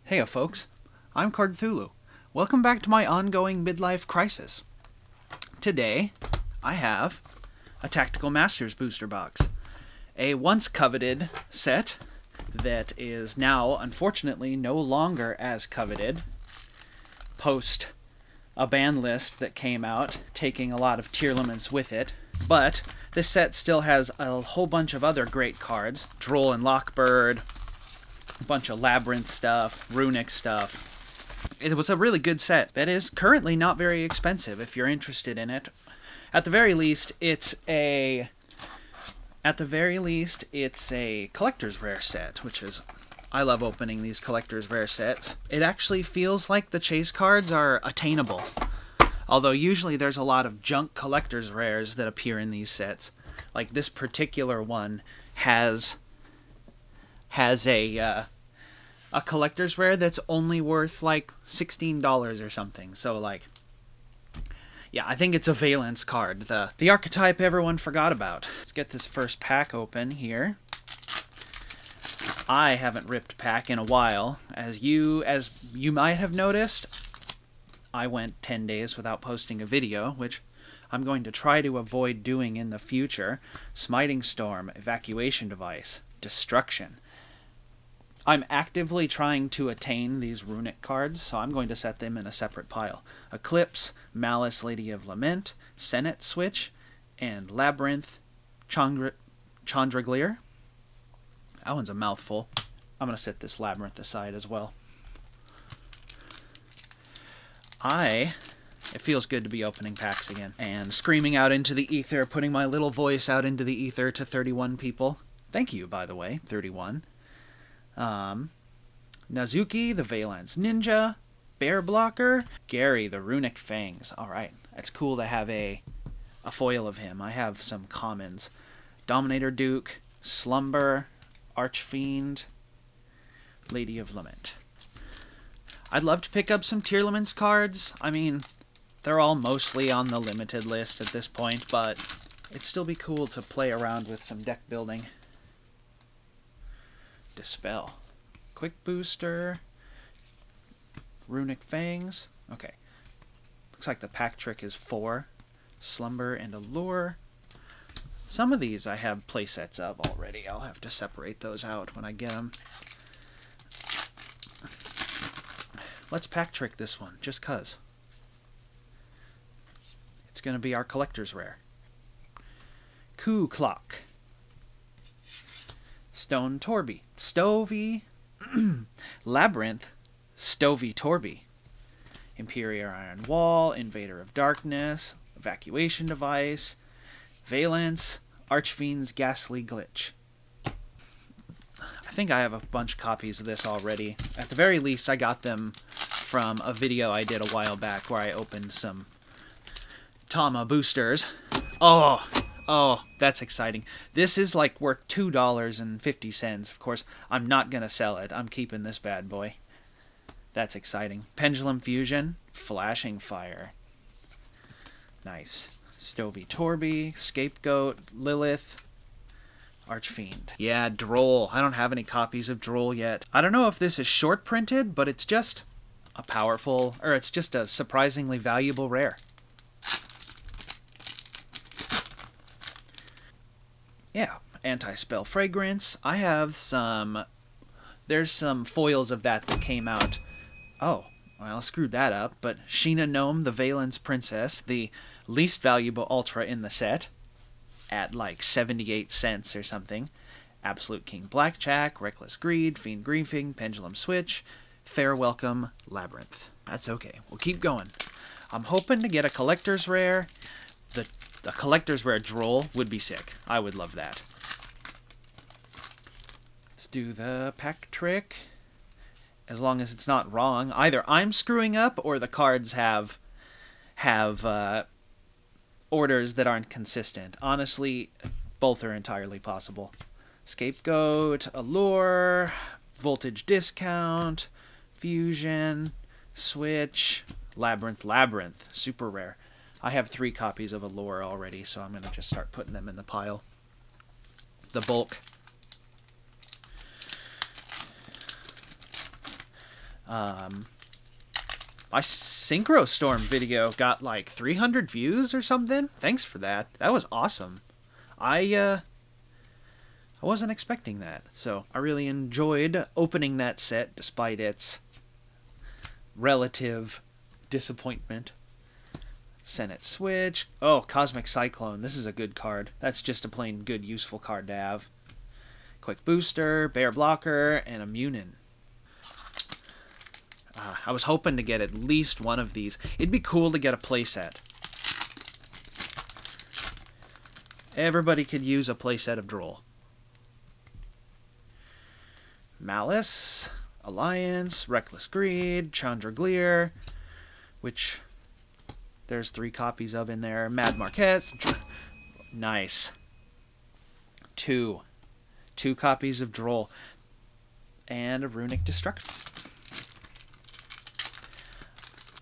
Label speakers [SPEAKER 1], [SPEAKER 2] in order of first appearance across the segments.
[SPEAKER 1] Heyo folks, I'm Cardthulu. Welcome back to my ongoing midlife crisis. Today, I have a Tactical Masters booster box. A once coveted set that is now, unfortunately, no longer as coveted, post a ban list that came out, taking a lot of TEARLAMENTS with it. But this set still has a whole bunch of other great cards. Droll and Lockbird, a bunch of Labyrinth stuff, Runic stuff. It was a really good set that is currently not very expensive if you're interested in it. At the very least, it's a collector's rare set, which is, I love opening these collector's rare sets. It actually feels like the chase cards are attainable. Although usually there's a lot of junk collector's rares that appear in these sets. Like this particular one has a collector's rare that's only worth like $16 or something. So like, yeah, I think it's a Vaylantz card, the archetype everyone forgot about. Let's get this first pack open here. I haven't ripped pack in a while. As you might have noticed, I went 10 days without posting a video, which I'm going to try to avoid doing in the future. Smiting Storm, Evacuation Device, Destruction. I'm actively trying to attain these runic cards, so I'm going to set them in a separate pile. Eclipse, Malice, Lady of Lament, Senate Switch, and Labyrinth, Chandragleer. That one's a mouthful. I'm going to set this Labyrinth aside as well. It feels good to be opening packs again. And screaming out into the ether, putting my little voice out into the ether to 31 people. Thank you, by the way, 31. Nazuki, the Vaylantz Ninja, Bear Blocker, Gary, the Runic Fangs. Alright, it's cool to have a foil of him. I have some commons. Dominator Duke, Slumber, Archfiend, Lady of Lament. I'd love to pick up some TEARLAMENTS cards. I mean, they're all mostly on the limited list at this point, but it'd still be cool to play around with some deck building. Dispel. Quick Booster. Runic Fangs. Okay. Looks like the pack trick is 4. Slumber and Allure. Some of these I have playsets of already. I'll have to separate those out when I get them. Let's pack trick this one, just 'cause. It's going to be our collector's rare. Coup Clock. Stone Torby. Stovey. Labyrinth. Stovey Torby. Imperial Iron Wall. Invader of Darkness. Evacuation Device. Vaylantz. Archfiend's Ghastly Glitch. I think I have a bunch of copies of this already. At the very least, I got them from a video I did a while back where I opened some Tama boosters. Oh, that's exciting. This is like worth $2.50. Of course, I'm not going to sell it. I'm keeping this bad boy. That's exciting. Pendulum Fusion, Flashing Fire. Nice. Stovey Torby, Scapegoat, Lilith, Archfiend. Yeah, Droll. I don't have any copies of Droll yet. I don't know if this is short printed, but it's just a powerful, or it's just a surprisingly valuable rare. Yeah, Anti-Spell Fragrance. I have some, there's some foils of that came out. Oh, well, I screwed that up, but Sheena Gnome, the Vaylantz Princess, the least valuable Ultra in the set, at like 78 cents or something. Absolute King Blackjack, Reckless Greed, Fiend Griefing, Pendulum Switch, Fair Welcome, Labyrinth. That's okay. We'll keep going. I'm hoping to get a collector's rare. The collector's rare Droll would be sick. I would love that. Let's do the pack trick. As long as it's not wrong. Either I'm screwing up or the cards have orders that aren't consistent. Honestly, both are entirely possible. Scapegoat, Allure, Voltage Discount, Fusion, Switch, Labyrinth, super rare. I have 3 copies of Allure already, so I'm going to just start putting them in the pile. The bulk. My Synchro Storm video got like 300 views or something. Thanks for that. That was awesome. I wasn't expecting that, so I really enjoyed opening that set despite its relative disappointment. Senate Switch. Oh, Cosmic Cyclone. This is a good card. That's just a plain good, useful card to have. Quick Booster, Bear Blocker, and a Munin. I was hoping to get at least one of these. It'd be cool to get a playset. Everybody could use a playset of Droll. Malice, Alliance, Reckless Greed, Chandragleer, which there's 3 copies of in there. Mad Marquette. Nice. 2 copies of Droll. And a Runic Destruction.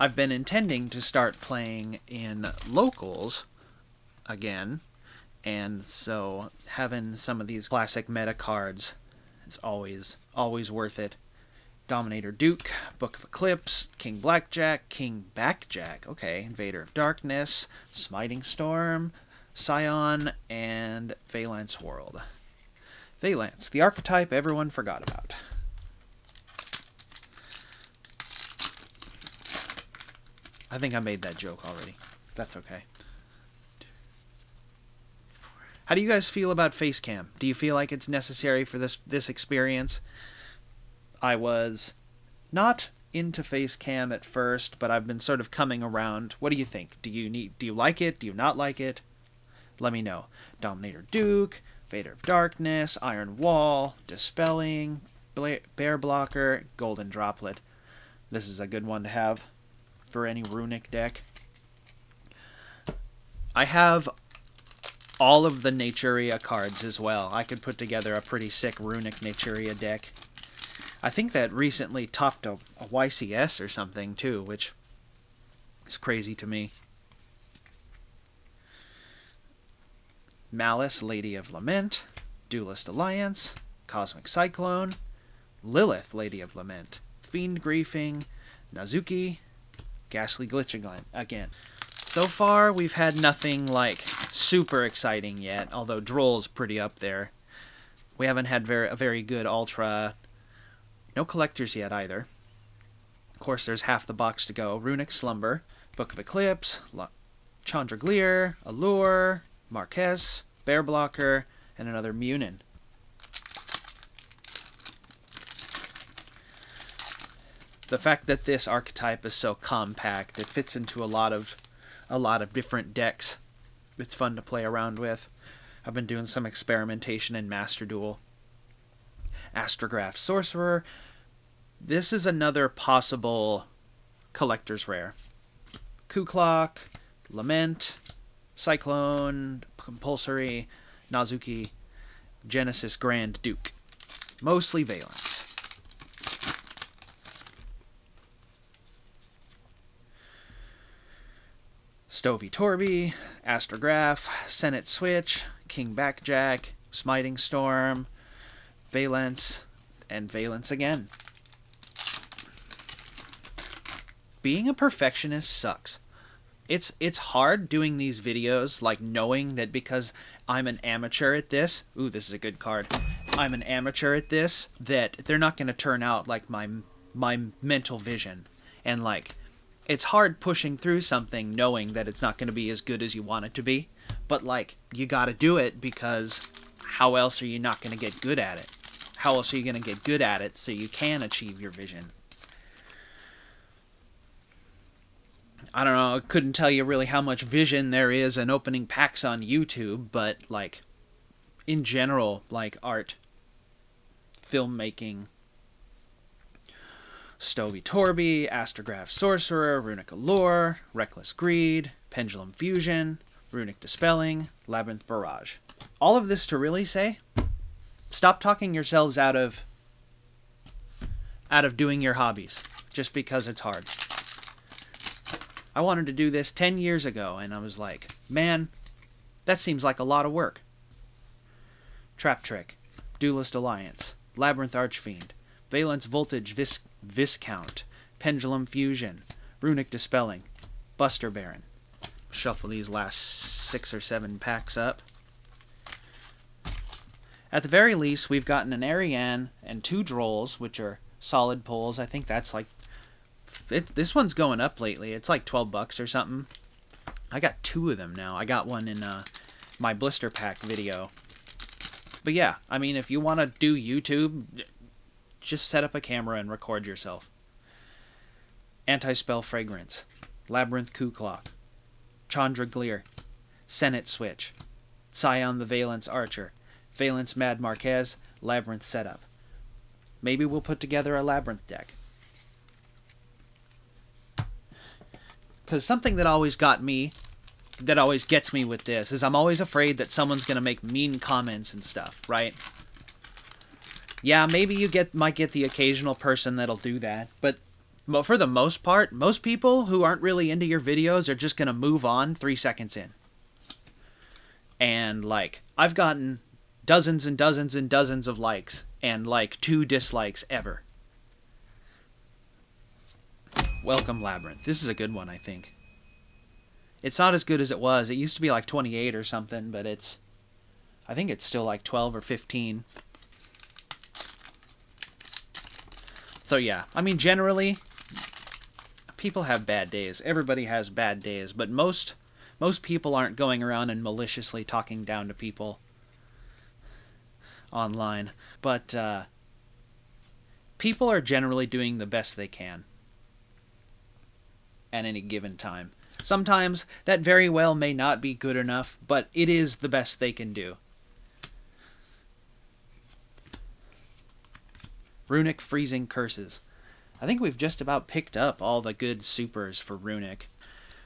[SPEAKER 1] I've been intending to start playing in locals again, and so having some of these classic meta cards is always worth it. Dominator Duke, Book of Eclipse, King Blackjack, King Backjack, okay, Invader of Darkness, Smiting Storm, Scion, and Vaylantz World. Vaylantz, the archetype everyone forgot about. I think I made that joke already. That's okay. How do you guys feel about face cam? Do you feel like it's necessary for this experience? I was not into face cam at first, but I've been sort of coming around. What do you think? Do you like it? Do you not like it? Let me know. Dominator Duke, Vader of Darkness, Iron Wall, Dispelling, Bear Blocker, Golden Droplet. This is a good one to have for any Runic deck. I have all of the Naturia cards as well. I could put together a pretty sick Runic Naturia deck. I think that recently topped a YCS or something too, which is crazy to me. Malice, Lady of Lament, Duelist Alliance, Cosmic Cyclone, Lilith, Lady of Lament, Fiend Griefing, Nazuki, Ghastly Glitching again. So far, we've had nothing like super exciting yet, although Droll's pretty up there. We haven't had a very good Ultra. No collectors yet either. Of course, there's half the box to go. Runic Slumber, Book of Eclipse, Chandragleer, Allure, Marquez, Bear Blocker, and another Munin. The fact that this archetype is so compact, it fits into a lot of different decks. It's fun to play around with. I've been doing some experimentation in Master Duel. Astrograph Sorcerer. This is another possible collector's rare. Ku-Klok, Lament, Cyclone, Compulsory, Nazuki, Genesis Grand Duke. Mostly Vaylantz. Stovey Torby, Astrograph, Senate Switch, King Backjack, Smiting Storm, Vaylantz, and Vaylantz again. Being a perfectionist sucks. It's hard doing these videos, like knowing that because I'm an amateur at this, ooh, this is a good card. I'm an amateur at this, that they're not going to turn out like my mental vision. And like, it's hard pushing through something knowing that it's not going to be as good as you want it to be. But like, you got to do it because how else are you not going to get good at it? How else are you going to get good at it so you can achieve your vision? I don't know, I couldn't tell you really how much vision there is in opening packs on YouTube, but like, in general, like art, filmmaking, Stovey Torby, Astrograph Sorcerer, Runic Allure, Reckless Greed, Pendulum Fusion, Runic Dispelling, Labyrinth Barrage. All of this to really say, stop talking yourselves out of doing your hobbies just because it's hard. I wanted to do this 10 years ago, and I was like, man, that seems like a lot of work. Trap Trick, Duelist Alliance, Labyrinth Archfiend, Vaylantz Voltage Viscount, Pendulum Fusion, Runic Dispelling, Buster Baron. Shuffle these last 6 or 7 packs up. At the very least, we've gotten an Ariane and 2 Drolls, which are solid pulls. I think that's like... this one's going up lately. It's like $12 or something. I got 2 of them now. I got one in my blister pack video. But yeah, I mean, if you want to do YouTube, just set up a camera and record yourself. Anti-Spell Fragrance, Labyrinth Coup Clock, Chandra Gleer, Senate Switch, Scion the Vaylantz Archer, Vaylantz Mad Marquez, Labyrinth Setup. Maybe we'll put together a Labyrinth deck. Because something that always gets me with this is I'm always afraid that someone's going to make mean comments and stuff, right? Yeah, maybe you might get the occasional person that'll do that, but for the most part, most people who aren't really into your videos are just going to move on 3 seconds in. And, like, I've gotten dozens and dozens and dozens of likes and, like, 2 dislikes ever. Welcome, Labyrinth. This is a good one, I think. It's not as good as it was. It used to be like 28 or something, but I think it's still like 12 or 15. So yeah, I mean, generally, people have bad days. Everybody has bad days, but most people aren't going around and maliciously talking down to people online. But people are generally doing the best they can at any given time. Sometimes that very well may not be good enough, but it is the best they can do. Runic Freezing Curses. I think we've just about picked up all the good supers for Runic.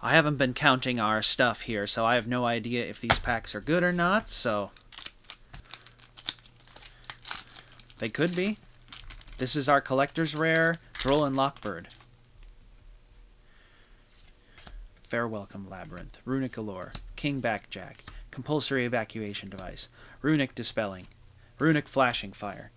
[SPEAKER 1] I haven't been counting our stuff here, so I have no idea if these packs are good or not, so... they could be. This is our collector's rare, Droll and Lockbird. Fair Welcome Labyrinth, Runic Allure, King Backjack, Compulsory Evacuation Device, Runic Dispelling, Runic Flashing Fire.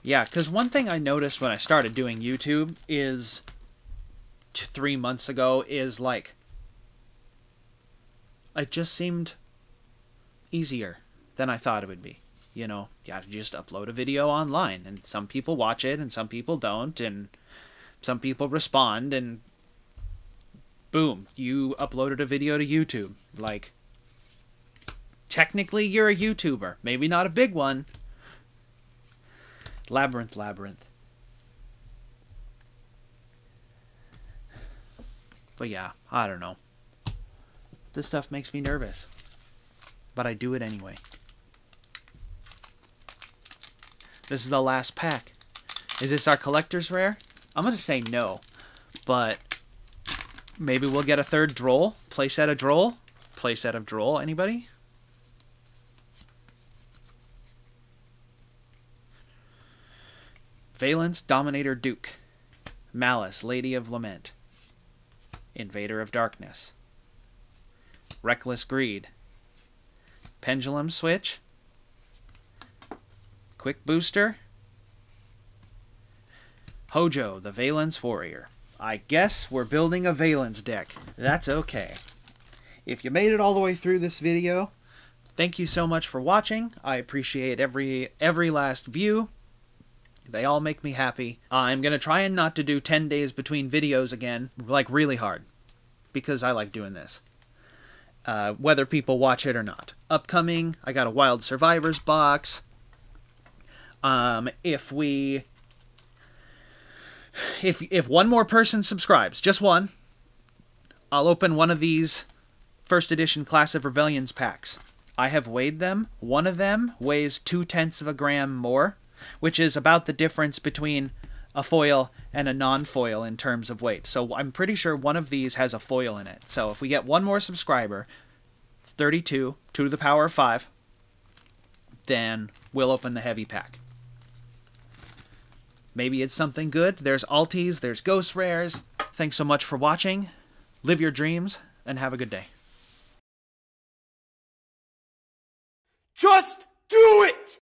[SPEAKER 1] Yeah, because one thing I noticed when I started doing YouTube is 3 months ago is like it just seemed easier than I thought it would be. You know, you gotta just upload a video online, and some people watch it and some people don't, and some people respond, and boom, you uploaded a video to YouTube. Like, technically you're a YouTuber, maybe not a big one. Labyrinth. But yeah, I don't know. This stuff makes me nervous, but I do it anyway. This is the last pack. Is this our collector's rare? I'm going to say no, but maybe we'll get a third Droll. Playset of Droll. Playset of Droll. Anybody? Vaylantz, Dominator Duke. Malice, Lady of Lament. Invader of Darkness. Reckless Greed. Pendulum Switch. Quick Booster. Hojo, the Vaylantz Warrior. I guess we're building a Vaylantz deck. That's okay. If you made it all the way through this video, thank you so much for watching. I appreciate every last view. They all make me happy. I'm going to try and not to do 10 days between videos again, like really hard, because I like doing this. Whether people watch it or not. Upcoming, I got a Wild Survivors box. If one more person subscribes, just one, I'll open one of these first edition Class of Rebellions packs. I have weighed them. One of them weighs 0.2 of a gram more, which is about the difference between a foil and a non-foil in terms of weight. So I'm pretty sure one of these has a foil in it. So if we get one more subscriber, 32, 2 to the power of 5, then we'll open the heavy pack. Maybe it's something good. There's alties, there's ghost rares. Thanks so much for watching. Live your dreams, and have a good day.
[SPEAKER 2] Just do it!